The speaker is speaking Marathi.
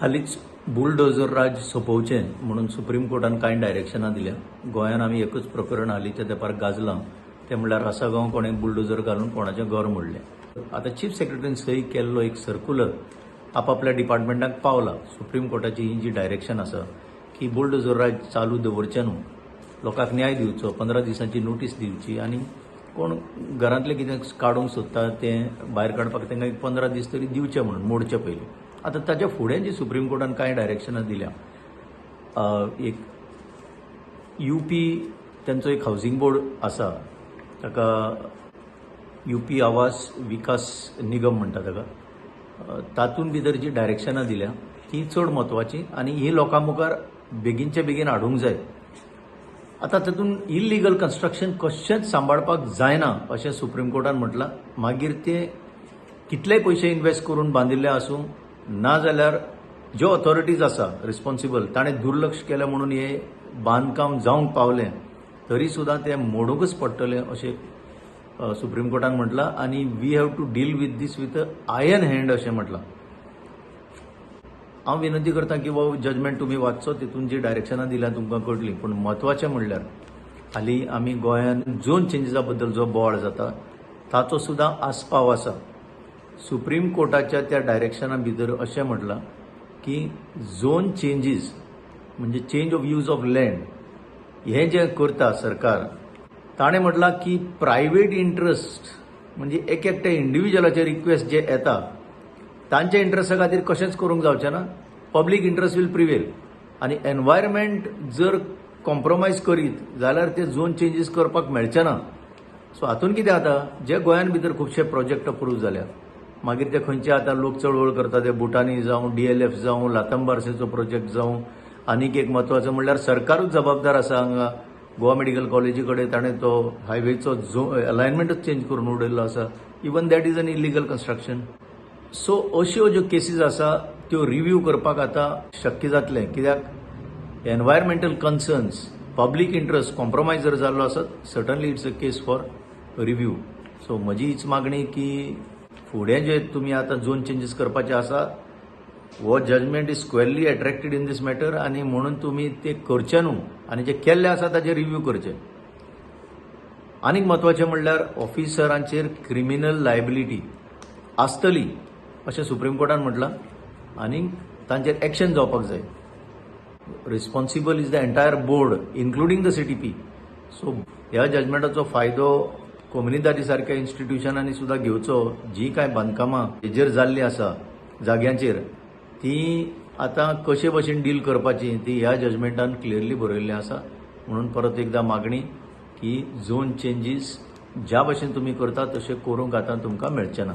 हालींच बुलडोजर राज सोंपोवचें म्हणून सुप्रीम कोर्टान कांय डायरेक्शनां दिल्या. गोंयांत आमी एकूच प्रकरण हालींच्या तेंपार गाजलां, तें म्हणल्यार आसागांव कोणें बुलडोजर घालून कोणाचें घर मोडलें. आतां चीफ सेक्रेटरीन सही केल्लो एक सर्क्युलर आपापल्या डिपार्टमेंटाक पावला. सुप्रीम कोर्टाची ही जी डायरेक्शन आसा की बुलडोजर राज चालू दवरचें न्हू, लोकांक न्याय दिवचो, 15 दिसांची नोटीस दिवची आनी कोण घरांतलें कितें काडूंक सोदता तें भायर काडपाक तांकां एक 15 दीस तरी दिवचे म्हणून मोडचे पयलीं. आतां ताच्या फुडें जी सुप्रीम कोर्टान कांय डायरेक्शनां दिल्या, एक यूपी तेंचो एक हावसिंग बोर्ड आसा, ताका यूपी आवास विकास निगम म्हणटा ताका, तातूंत भितर जी डायरेक्शनां दिल्या ती चड म्हत्वाची आनी ही लोकां मुखार बेगीनचे बेगीन हाडूंक जाय. आतां तातूंत इल्लिगल कन्स्ट्रक्शन कशेंच सांबाळपाक जायना अशें सुप्रीम कोर्टान म्हटलां. मागीर ते कितलेय पयशे इन्वेस्ट करून बांदिल्ले आसूं ना जाल्यार ज्यो ऑथॉरिटीज आसा रिस्पॉन्सिबल ताणें दुर्लक्ष केलें म्हणून हे बांदकाम जावंक पावलें तरी सुद्दां तें मोडूंकच पडटलें अशें सुप्रीम कोर्टान म्हटलां. आनी we have to deal with these with iron hand अशें म्हटलां. हांव विनंती करतां की हो जजमेंट तुमी वाचचो, तितून जी डायरेक्शनां दिल्या तुमकां कळटली. पूण म्हत्वाचें म्हणल्यार हालीं आमी गोंयांत झोन चेंजीसा बद्दल जो बोवाळ जाता ताचो सुद्दां आस्पाव आसा. सुप्रीम कोर्टाच्या त्या डायरेक्शनां भितर अशें म्हटलां की झोन चेंजीस म्हणजे change of use of land हें जें करता सरकार, ताणें म्हटलां की प्रायवेट इंट्रस्ट म्हणजे एक एकट्या इंडिव्हिज्युअलाचे रिक्वेस्ट जे येता तांच्या इंट्रस्टा खातीर कशेंच करूंक जावचें ना. पब्लीक इंट्रस्ट वील प्रिवेल आनी एनवायरमेंट जर कॉम्प्रोमायज करीत जाल्यार ते झोन चेंजीस करपाक मेळचे ना. सो हातूंत कितें जाता, जे गोंयांत भितर खुबशे प्रोजेक्ट अप्रूव्ह जाल्यात, मागीर ते खंयचे आतां लोक चळवळ करता ते बुटानी जावं, DLF जावं, लाथंबार्सेचो प्रोजेक्ट जावं, आनीक एक म्हत्वाचो म्हणल्यार सरकारूच जबाबदार आसा. हांगा गोवा मेडिकल कॉलेजी कडेन ताणें तो हायवेचो अलायनमेंटच चेंज करून उडयल्लो आसा. Even that is an illegal construction. So अश्यो ज्यो केसीस आसा त्यो रिव्यू करपाक आतां शक्य जातलें, कित्याक environmental concerns, public interest compromise जर जाल्लो आसत certainly it's a case for review. So म्हजी हीच मागणी की फुडें जे तुमी आतां झोन चेंजीस करपाचे आसा, हो judgement is squarely attracted in this matter आनी म्हणून तुमी ते करचे न्हू आनी जे केल्ले आसा ताचे रिव्यू करचे. आनीक म्हत्वाचें म्हणल्यार ऑफिसरांचेर क्रिमिनल लायबिलिटी आसतली अशें सुप्रीम कोर्टान म्हटलां आनी तांचेर एक्शन जावपाक जाय. Responsible is the entire board including the CTP. So ह्या जजमेंटाचो फायदो कोमुनिदादी सारख्या इन्स्टिट्यूशनांनी सुद्दां घेवचो. जी कांय बांदकामां हेजेर जाल्लीं आसा जाग्यांचेर ती आतां कशे भशेन डील करपाची ती ह्या जजमेंटान क्लियरली बरयल्लें आसा. म्हणून परत एकदां मागणी की झोन चेंजीस ज्या भशेन तुमी करता तशें करूंक आतां तुमकां मेळचें ना.